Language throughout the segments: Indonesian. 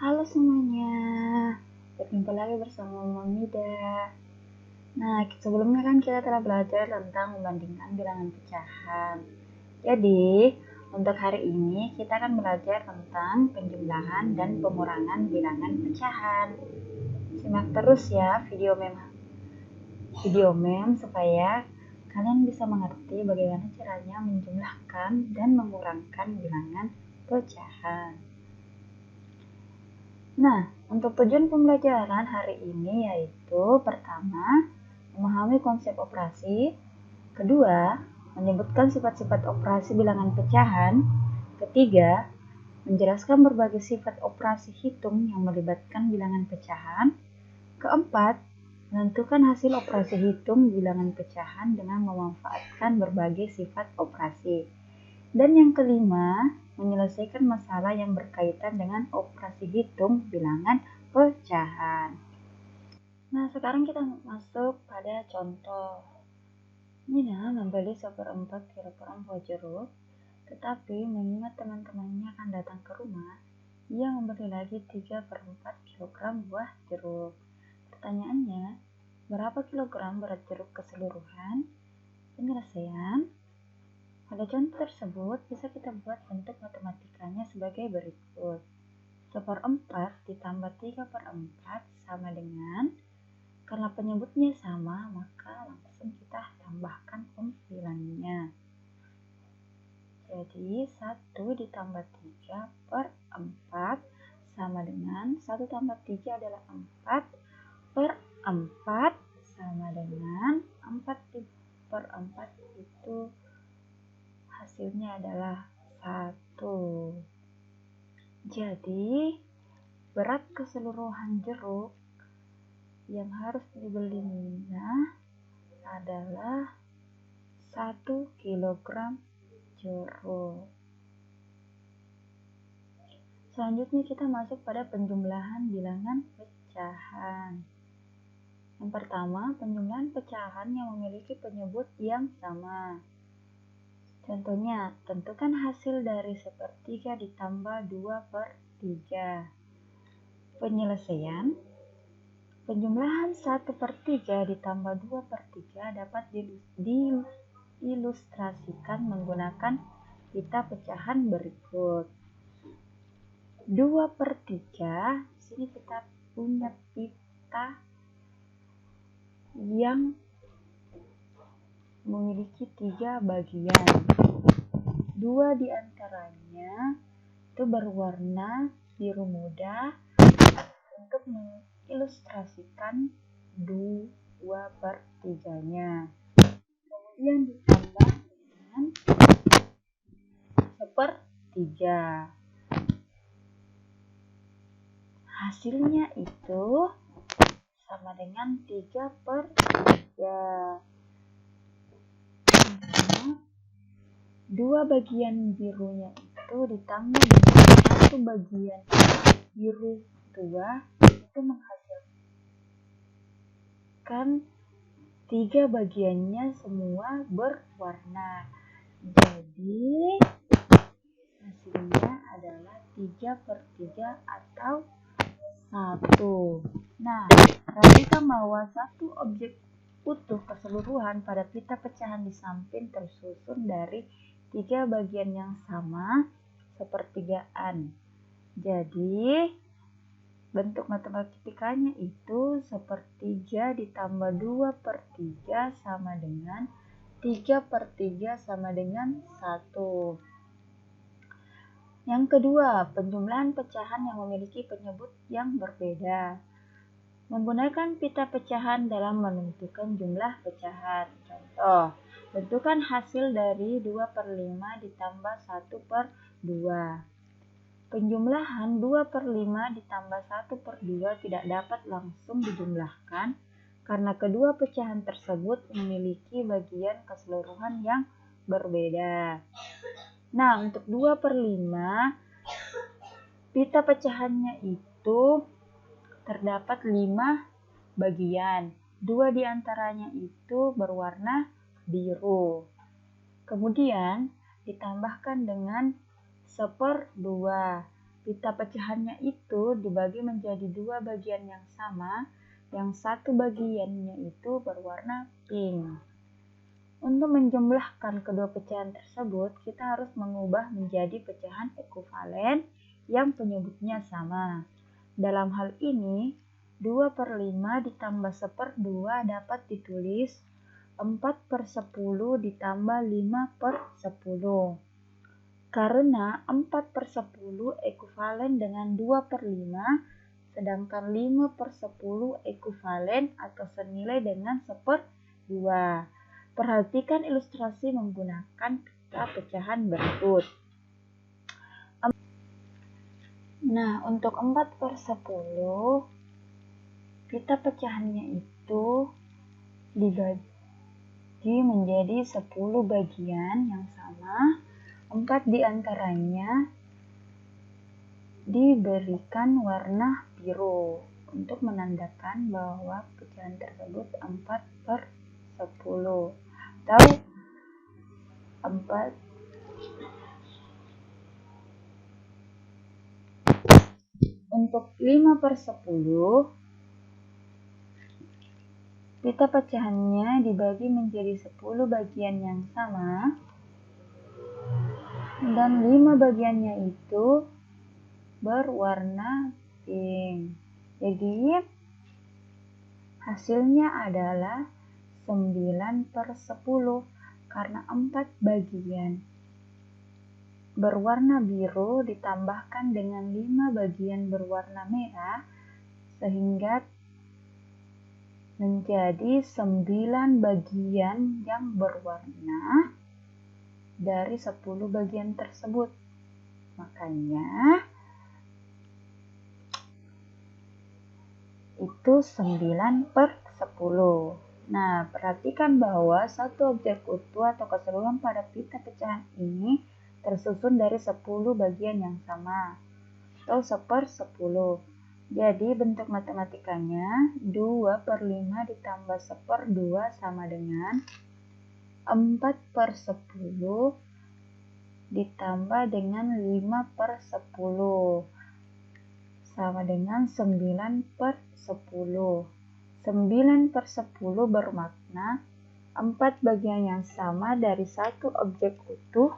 Halo semuanya, berjumpa lagi bersama Mamida. Nah, sebelumnya kan kita telah belajar tentang membandingkan bilangan pecahan. Jadi, untuk hari ini kita akan belajar tentang penjumlahan dan pengurangan bilangan pecahan. Simak terus ya video mem supaya kalian bisa mengerti bagaimana caranya menjumlahkan dan mengurangkan bilangan pecahan. Nah, untuk tujuan pembelajaran hari ini yaitu pertama, memahami konsep operasi, kedua, menyebutkan sifat-sifat operasi bilangan pecahan, ketiga, menjelaskan berbagai sifat operasi hitung yang melibatkan bilangan pecahan, keempat, menentukan hasil operasi hitung bilangan pecahan dengan memanfaatkan berbagai sifat operasi. Dan yang kelima, menyelesaikan masalah yang berkaitan dengan operasi hitung bilangan pecahan. Nah, sekarang kita masuk pada contoh. Nina membeli 1/4 kilogram buah jeruk, tetapi mengingat teman-temannya akan datang ke rumah, ia membeli lagi 3/4 kilogram buah jeruk. Pertanyaannya, berapa kilogram berat jeruk keseluruhan? Penyelesaian. Pada contoh tersebut bisa kita buat bentuk matematikanya sebagai berikut. 1/4 ditambah 3/4 sama dengan, karena penyebutnya sama maka langsung kita tambahkan pembilangannya. Jadi 1 ditambah 3/4 sama dengan 1 tambah 3 adalah 4/4 sama dengan 4/4 itu hasilnya adalah 1. Jadi, berat keseluruhan jeruk yang harus dibeli Nina adalah 1 kilogram jeruk. Selanjutnya kita masuk pada penjumlahan bilangan pecahan. Yang pertama, penjumlahan pecahan yang memiliki penyebut yang sama. Contohnya, tentukan hasil dari 1/3 ditambah 2/3. Penyelesaian, penjumlahan 1/3 ditambah 2/3 dapat diilustrasikan menggunakan pita pecahan berikut. 2/3, di sini kita punya pita yang memiliki 3 bagian. 2 diantaranya itu berwarna biru muda untuk mengilustrasikan 2/3-nya. Kemudian ditambah dengan 1/3. Hasilnya itu sama dengan 3/3. 2 bagian birunya itu ditambah dengan 1 bagian biru tua itu menghasilkan 3 bagiannya semua berwarna. Jadi hasilnya adalah 3/3 atau 1. Nah, perhatikan bahwa satu objek utuh keseluruhan pada pita pecahan di samping tersusun dari 3 bagian yang sama sepertigaan. Jadi, bentuk matematikanya itu 1/3 ditambah 2/3 sama dengan 3/3 sama dengan 1. Yang kedua, penjumlahan pecahan yang memiliki penyebut yang berbeda. Menggunakan pita pecahan dalam menentukan jumlah pecahan. Contoh, tentukan hasil dari 2/5 ditambah 1/2. Penjumlahan 2/5 ditambah 1/2 tidak dapat langsung dijumlahkan karena kedua pecahan tersebut memiliki bagian keseluruhan yang berbeda. Nah, untuk 2/5 pita pecahannya itu terdapat 5 bagian. 2 diantaranya itu berwarna biru. Kemudian ditambahkan dengan 1/2. pita pecahannya itu dibagi menjadi dua bagian yang sama, yang satu bagiannya itu berwarna pink. Untuk menjumlahkan kedua pecahan tersebut, kita harus mengubah menjadi pecahan ekuivalen yang penyebutnya sama. Dalam hal ini, 2/5 ditambah 1/2 dapat ditulis 4/10 ditambah 5/10. Karena 4/10 ekuivalen dengan 2/5, sedangkan 5/10 ekuivalen atau senilai dengan 1/2. Perhatikan ilustrasi menggunakan pita pecahan berikut. Nah, untuk 4/10, pita pecahannya itu dibagi menjadi 10 bagian yang sama. 4 diantaranya diberikan warna biru untuk menandakan bahwa pecahan tersebut 4/10 atau 4 untuk 5/10, pita pecahannya dibagi menjadi 10 bagian yang sama dan 5 bagiannya itu berwarna pink. Jadi hasilnya adalah 9/10 karena 4 bagian berwarna biru ditambahkan dengan 5 bagian berwarna merah sehingga menjadi 9 bagian yang berwarna dari 10 bagian tersebut. Makanya itu 9/10. Nah, perhatikan bahwa satu objek utuh atau keseluruhan pada pita pecahan ini tersusun dari 10 bagian yang sama atau 1/10. Jadi bentuk matematikanya 2/5 ditambah 1/2 sama dengan 4/10 ditambah dengan 5/10 sama dengan 9/10. 9/10 bermakna 4 bagian yang sama dari satu objek utuh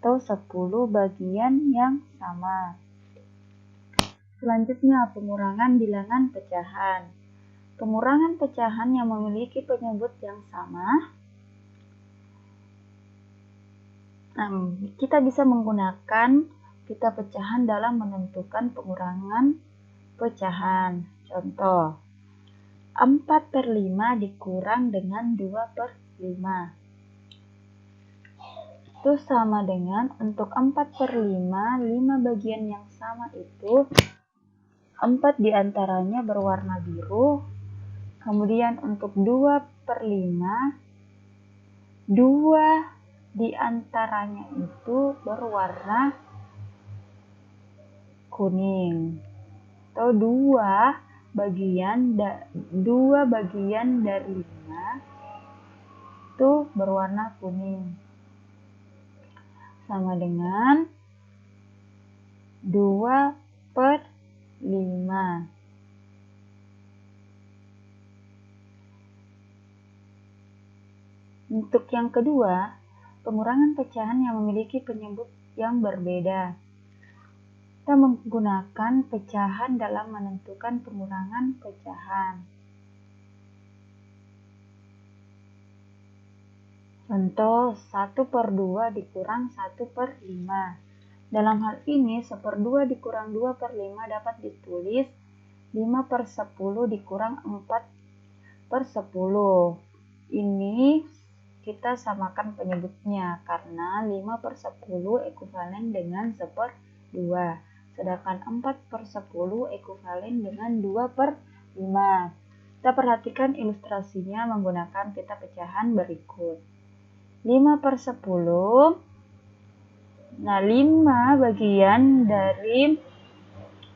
atau 10 bagian yang sama. Selanjutnya, pengurangan bilangan pecahan. Pengurangan pecahan yang memiliki penyebut yang sama. Kita bisa menggunakan pita pecahan dalam menentukan pengurangan pecahan. Contoh, 4/5 dikurang dengan 2/5. Itu sama dengan untuk 4/5, 5 bagian yang sama itu 4 diantaranya berwarna biru. Kemudian untuk 2/5, 2 diantaranya itu berwarna kuning. Atau 2 bagian dari 5 itu berwarna kuning. Sama dengan 2/5. Untuk yang kedua, pengurangan pecahan yang memiliki penyebut yang berbeda. Kita menggunakan pecahan dalam menentukan pengurangan pecahan. Contoh, 1/2 dikurang 1/5. Dalam hal ini, 1/2 dikurang 2/5 dapat ditulis 5/10 dikurang 4/10. Ini kita samakan penyebutnya karena 5/10 ekuivalen dengan 1/2, sedangkan 4/10 ekuivalen dengan 2/5. Kita perhatikan ilustrasinya menggunakan pita pecahan berikut. 5/10. Nah, 5 bagian dari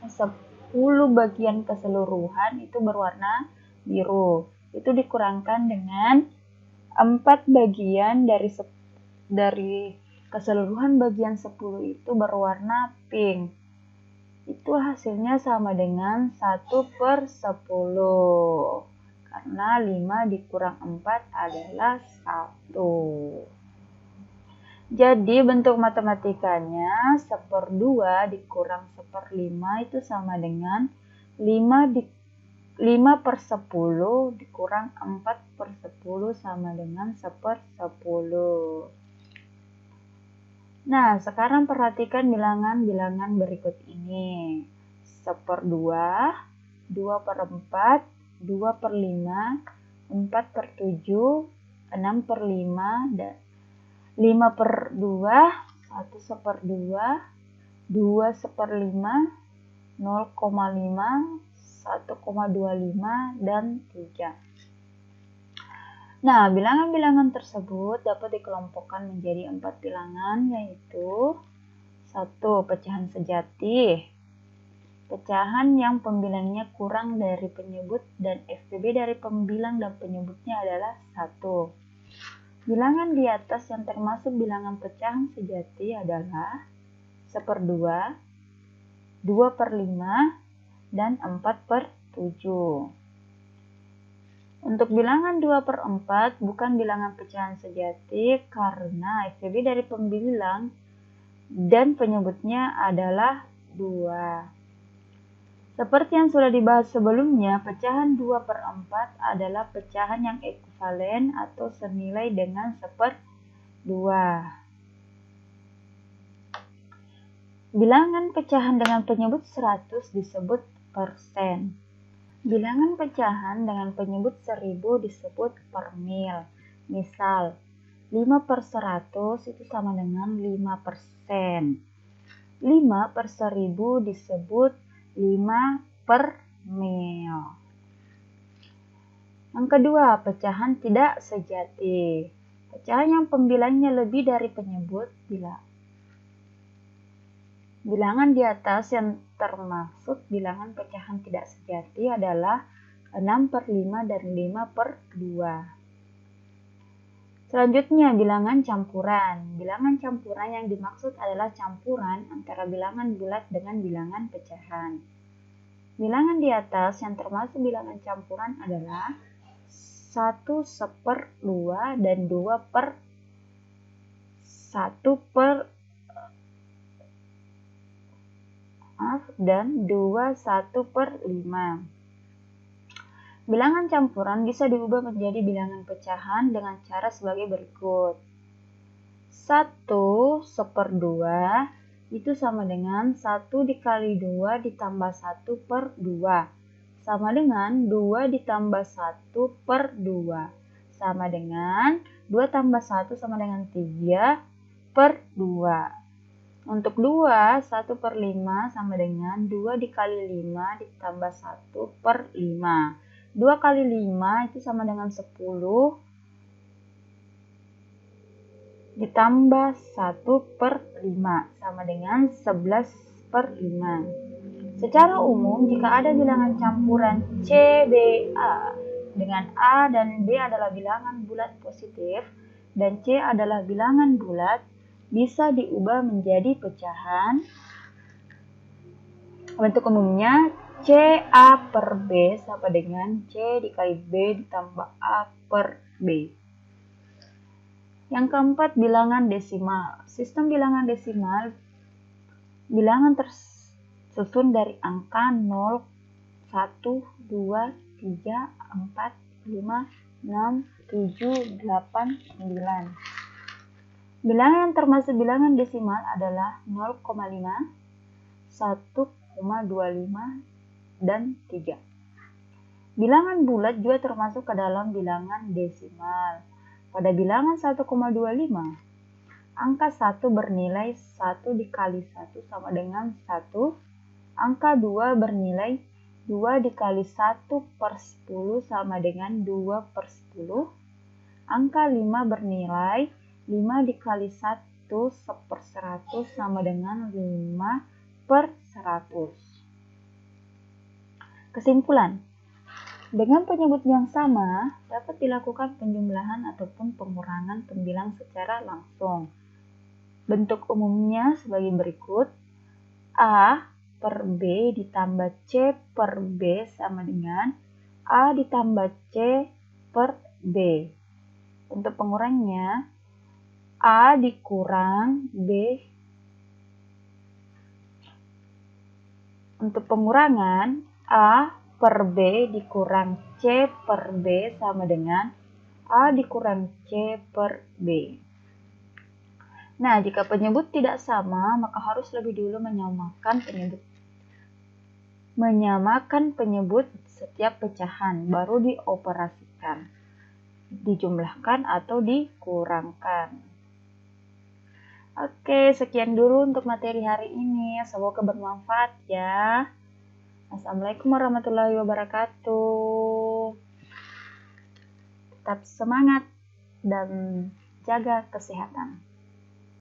10 bagian keseluruhan itu berwarna biru. Itu dikurangkan dengan 4 bagian dari keseluruhan bagian 10 itu berwarna pink. itu hasilnya sama dengan 1/10. Karena 5 dikurang 4 adalah 1. Jadi bentuk matematikanya 1/2 dikurang 1/5 itu sama dengan 5/10 dikurang 4/10 sama dengan 1/10. Nah, sekarang perhatikan bilangan-bilangan berikut ini. 1/2, 2/4, 2/5, 4/7, 6/5, dan 5/2, 1/2, 2/5, 0,5, 1,25, dan 3. Nah, bilangan-bilangan tersebut dapat dikelompokkan menjadi 4 bilangan, yaitu 1. Pecahan sejati. Pecahan yang pembilangnya kurang dari penyebut dan FPB dari pembilang dan penyebutnya adalah 1. Bilangan di atas yang termasuk bilangan pecahan sejati adalah 1/2, 2/5, dan 4/7. Untuk bilangan 2/4 bukan bilangan pecahan sejati karena FPB dari pembilang dan penyebutnya adalah 2. Seperti yang sudah dibahas sebelumnya, pecahan 2/4 adalah pecahan yang ekuivalen atau senilai dengan 1/2. Bilangan pecahan dengan penyebut 100 disebut persen. Bilangan pecahan dengan penyebut 1000 disebut per mil. Misal, 5/100 itu sama dengan 5%. 5/1000 disebut 5 per mil. Yang kedua, pecahan tidak sejati. Pecahan yang pembilangnya lebih dari penyebut bila bilangan di atas yang termasuk bilangan pecahan tidak sejati adalah 6/5 dan 5/2. Selanjutnya, bilangan campuran. Bilangan campuran yang dimaksud adalah campuran antara bilangan bulat dengan bilangan pecahan. Bilangan di atas yang termasuk bilangan campuran adalah 1/2 dan 1/5. Bilangan campuran bisa diubah menjadi bilangan pecahan dengan cara sebagai berikut. 1/2 itu sama dengan 1 dikali 2 ditambah 1/2 sama dengan 2 ditambah 1/2 sama dengan 2 tambah 1 sama dengan 3/2. Untuk 2, 1/5 sama dengan 2 dikali 5 ditambah 1/5. 2 kali 5 itu sama dengan 10 ditambah 1/5 sama dengan 11/5. Secara umum, jika ada bilangan campuran CBA dengan A dan B adalah bilangan bulat positif dan C adalah bilangan bulat, bisa diubah menjadi pecahan. Bentuk umumnya CA/B sama dengan C dikali B ditambah A/B. Yang keempat, bilangan desimal. Sistem bilangan desimal, bilangan tersusun dari angka 0, 1, 2, 3, 4, 5, 6, 7, 8, 9. Bilangan yang termasuk bilangan desimal adalah 0,5, 1,25, dan 3. Bilangan bulat juga termasuk ke dalam bilangan desimal. Pada bilangan 1,25, angka 1 bernilai 1 dikali 1 sama dengan 1. Angka 2 bernilai 2 dikali 1/10 sama dengan 2/10. Angka 5 bernilai 5 dikali 1/100 sama dengan 5/100. Kesimpulan, dengan penyebut yang sama dapat dilakukan penjumlahan ataupun pengurangan pembilang secara langsung. Bentuk umumnya sebagai berikut. A. per B ditambah C per B sama dengan A ditambah C per B. Untuk pengurangnya, A dikurang B. Untuk pengurangan, A per B dikurang C per B sama dengan A dikurang C per B. Nah, jika penyebut tidak sama, maka harus lebih dulu menyamakan penyebut setiap pecahan, baru dioperasikan, dijumlahkan atau dikurangkan. Oke, sekian dulu untuk materi hari ini. Semoga bermanfaat ya. Assalamualaikum warahmatullahi wabarakatuh. Tetap semangat dan jaga kesehatan.